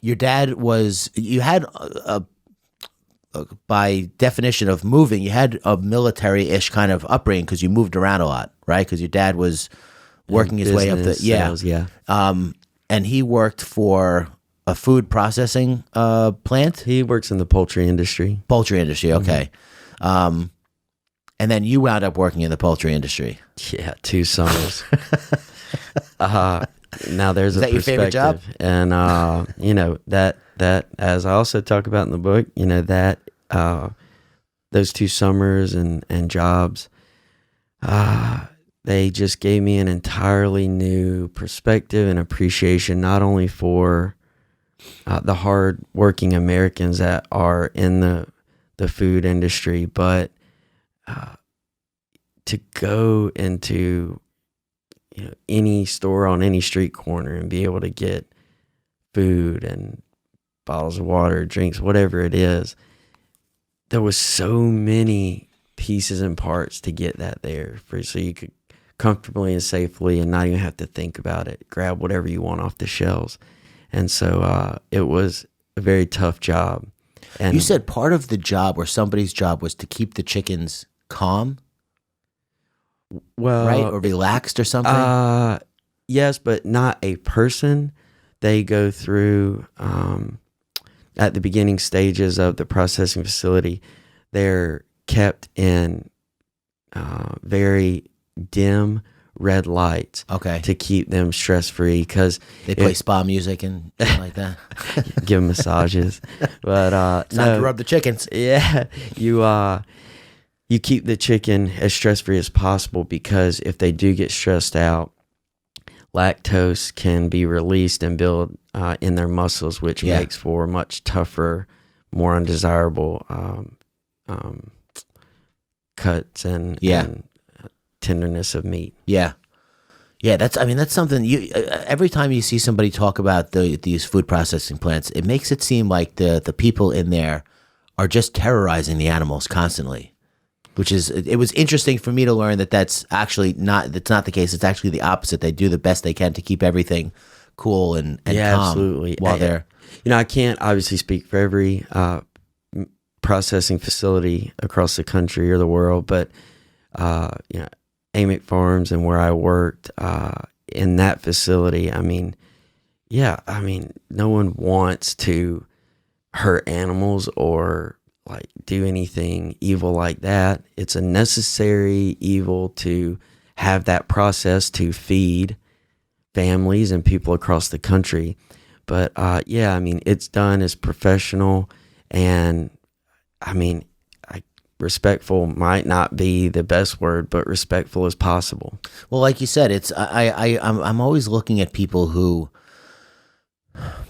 your dad was, you had by definition of moving, you had a military-ish kind of upbringing because you moved around a lot, right? Because your dad was working his way up the sales, yeah. And he worked for a food processing plant. He works in the poultry industry. Poultry industry, okay. And then you wound up working in the poultry industry. Yeah, 2 summers. Now there's Is a that your favorite job? and you know that as I also talk about in the book, you know that those 2 summers and jobs, they just gave me an entirely new perspective and appreciation, not only for the hard-working Americans that are in the food industry, but to go into any store on any street corner and be able to get food and bottles of water, drinks, whatever it is. There was so many pieces and parts to get that there so you could comfortably and safely and not even have to think about it, grab whatever you want off the shelves. And so it was a very tough job. And you said part of the job or somebody's job was to keep the chickens calm? Well, right, or relaxed or something. Yes, but not a person. They go through at the beginning stages of the processing facility. They're kept in very dim red lights, okay, to keep them stress free because they play spa music and stuff like that. Give massages, but it's time to rub the chickens. Yeah, you keep the chicken as stress-free as possible because if they do get stressed out, lactose can be released and build in their muscles, which makes for much tougher, more undesirable cuts and tenderness of meat. Yeah. Yeah, that's something you every time you see somebody talk about these food processing plants, it makes it seem like the people in there are just terrorizing the animals constantly. Which is, it was interesting for me to learn that that's not the case. It's actually the opposite. They do the best they can to keep everything cool and calm. Absolutely. While they're, I can't obviously speak for every processing facility across the country or the world, but Amick Farms and where I worked in that facility, no one wants to hurt animals or like do anything evil like that. It's a necessary evil to have that process to feed families and people across the country. But it's done as professional, and respectful might not be the best word, but respectful as possible. Well, like you said, it's I'm always looking at people who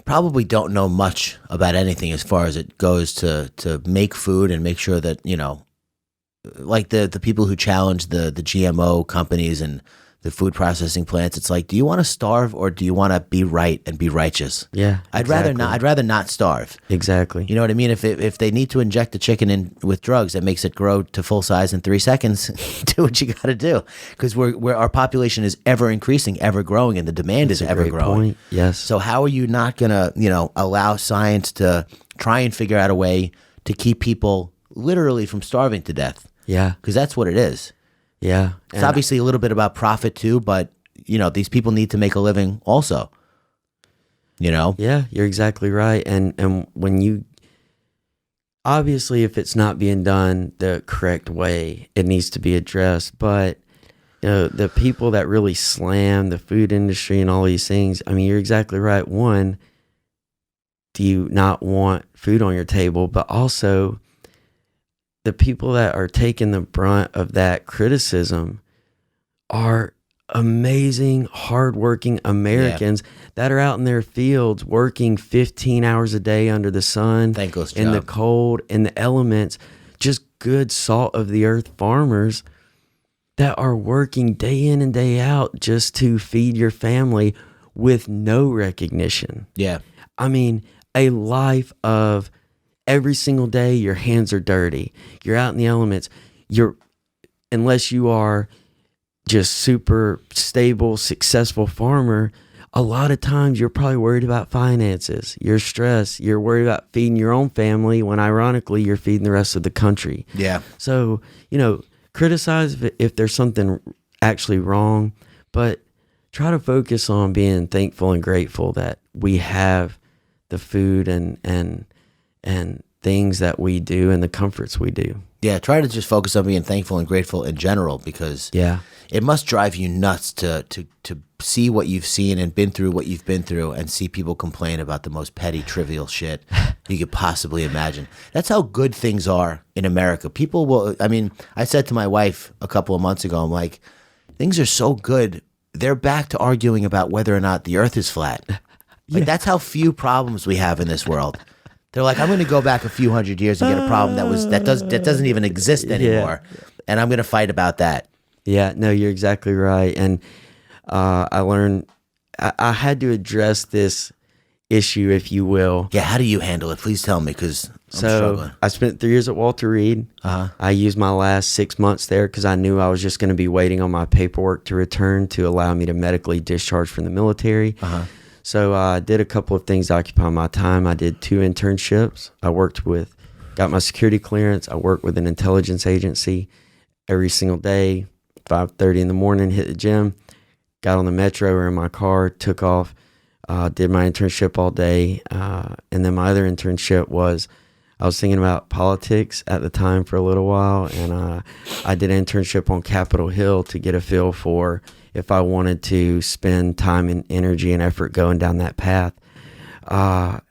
probably don't know much about anything as far as it goes to make food and make sure that, like the people who challenge the GMO companies and the food processing plants. It's like, do you want to starve or do you want to be right and be righteous? Yeah, I'd rather not starve. Exactly. You know what I mean? If they need to inject the chicken in with drugs that makes it grow to full size in 3 seconds, do what you got to do, because our population is ever increasing, ever growing, and the demand is ever growing. Point. Yes. So how are you not gonna allow science to try and figure out a way to keep people literally from starving to death? Yeah, because that's what it is. Yeah. It's obviously a little bit about profit too, but these people need to make a living also. Yeah, you're exactly right. And when you obviously, if it's not being done the correct way, it needs to be addressed. But the people that really slam the food industry and all these things, you're exactly right. One, do you not want food on your table? But also, the people that are taking the brunt of that criticism are amazing, hardworking Americans that are out in their fields working 15 hours a day under the sun, thankless in job, the cold, in the elements, just good salt of the earth farmers that are working day in and day out just to feed your family with no recognition. Yeah. A life of every single day, your hands are dirty. You're out in the elements. Unless you are just super stable, successful farmer, a lot of times you're probably worried about finances, you're stressed, you're worried about feeding your own family when ironically you're feeding the rest of the country. Yeah. So, criticize if there's something actually wrong, but try to focus on being thankful and grateful that we have the food and things that we do and the comforts we do. Yeah, try to just focus on being thankful and grateful in general, because it must drive you nuts to see what you've seen and been through what you've been through and see people complain about the most petty, trivial shit you could possibly imagine. That's how good things are in America. People will, I said to my wife a couple of months ago, I'm like, things are so good. They're back to arguing about whether or not the earth is flat. Like, that's how few problems we have in this world. They're like, I'm going to go back a few hundred years and get a problem that doesn't even exist anymore, and I'm going to fight about that. Yeah, no, you're exactly right. And I learned I had to address this issue, if you will. Yeah, how do you handle it? Please tell me, because I'm struggling. I spent 3 years at Walter Reed. I used my last 6 months there because I knew I was just going to be waiting on my paperwork to return to allow me to medically discharge from the military. So I did a couple of things to occupy my time. I did 2 internships. Got my security clearance. I worked with an intelligence agency every single day, 5:30 in the morning, hit the gym, got on the metro or in my car, took off, did my internship all day. And then my other internship was, I was thinking about politics at the time for a little while. And I did an internship on Capitol Hill to get a feel for if I wanted to spend time and energy and effort going down that path. But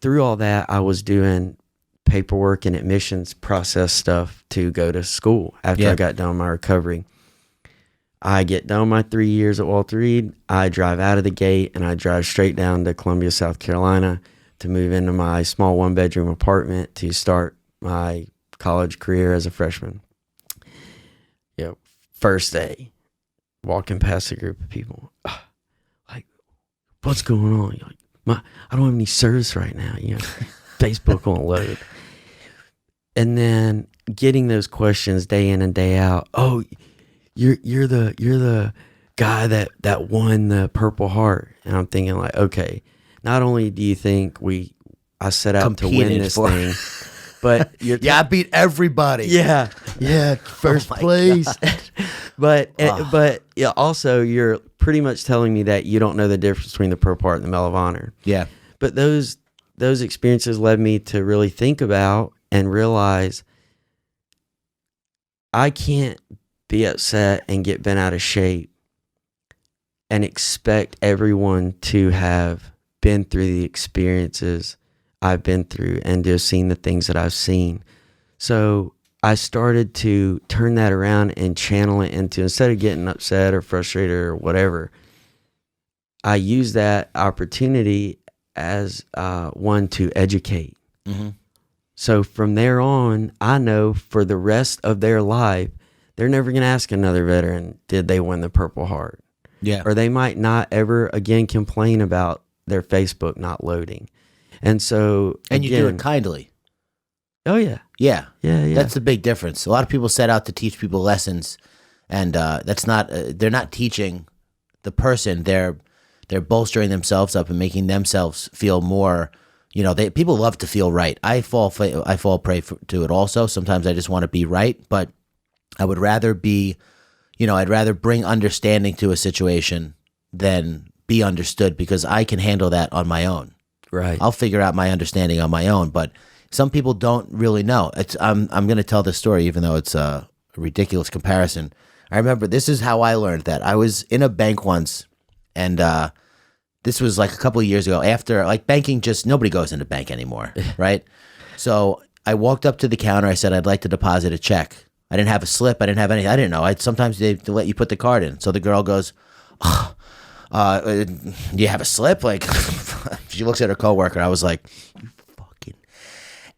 through all that, I was doing paperwork and admissions process stuff to go to school after I got done with my recovery. I get done my 3 years at Walter Reed. I drive out of the gate and I drive straight down to Columbia, South Carolina to move into my small 1-bedroom apartment to start my college career as a freshman. First day, walking past a group of people, like, what's going on? Like, I don't have any service right now. Facebook won't load. And then getting those questions day in and day out. Oh, you're the guy that won the Purple Heart. And I'm thinking, like, okay, not only do you think I set out to win this thing, but I beat everybody. Yeah, first place. But also you're pretty much telling me that you don't know the difference between the Purple Heart and the Medal of Honor. Yeah. But those experiences led me to really think about and realize I can't be upset and get bent out of shape and expect everyone to have been through the experiences I've been through and to have seen the things that I've seen. So I started to turn that around and channel it into, instead of getting upset or frustrated or whatever, I use that opportunity as one to educate. Mm-hmm. So from there on, I know for the rest of their life, they're never going to ask another veteran, did they win the Purple Heart? Yeah. Or they might not ever again complain about their Facebook not loading. And so, and you do it kindly. Oh yeah. Yeah. That's the big difference. A lot of people set out to teach people lessons, and that's not. They're not teaching the person. They're bolstering themselves up and making themselves feel more. People love to feel right. I fall prey to it also. Sometimes I just want to be right, but I would rather be. I'd rather bring understanding to a situation than be understood, because I can handle that on my own. Right. I'll figure out my understanding on my own, but some people don't really know. I'm going to tell this story, even though it's a ridiculous comparison. I remember, this is how I learned that. I was in a bank once, and this was like a couple of years ago. After, like, banking, just nobody goes into bank anymore, right? So I walked up to the counter. I said, I'd like to deposit a check. I didn't have a slip. I didn't have anything. I didn't know. Sometimes they let you put the card in. So the girl goes, do you have a slip? Like, she looks at her coworker. I was like, you fucking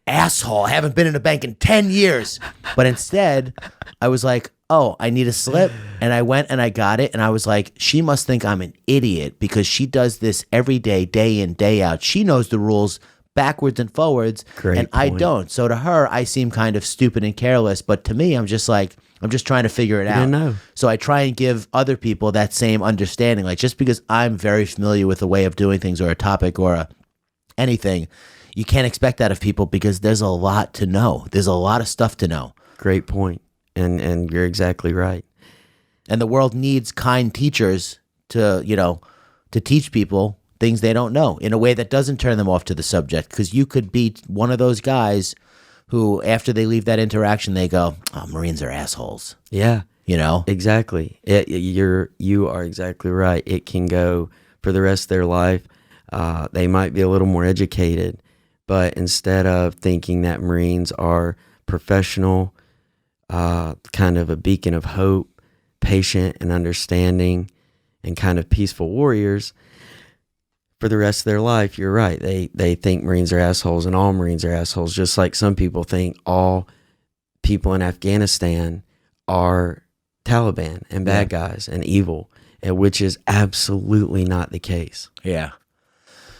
asshole. I haven't been in a bank in 10 years. But instead, I was like, oh, I need a slip. And I went and I got it. And I was like, she must think I'm an idiot because she does this every day, day in, day out. She knows the rules backwards and forwards. Great and point. I don't. So to her, I seem kind of stupid and careless. But to me, I'm just like, I'm just trying to figure it out. didn't know. So I try and give other people that same understanding. Like, just because I'm very familiar with a way of doing things or a topic or anything, you can't expect that of people, because there's a lot to know. There's a lot of stuff to know. Great point. And you're exactly right. And the world needs kind teachers to, to teach people things they don't know in a way that doesn't turn them off to the subject. Because you could be one of those guys who, after they leave that interaction, they go, "Oh, Marines are assholes." Yeah. Exactly. You are exactly right. It can go for the rest of their life. They might be a little more educated, but instead of thinking that Marines are professional, kind of a beacon of hope, patient and understanding, and kind of peaceful warriors, for the rest of their life, you're right. They think Marines are assholes, and all Marines are assholes, just like some people think all people in Afghanistan are Taliban and bad guys and evil, which is absolutely not the case. Yeah.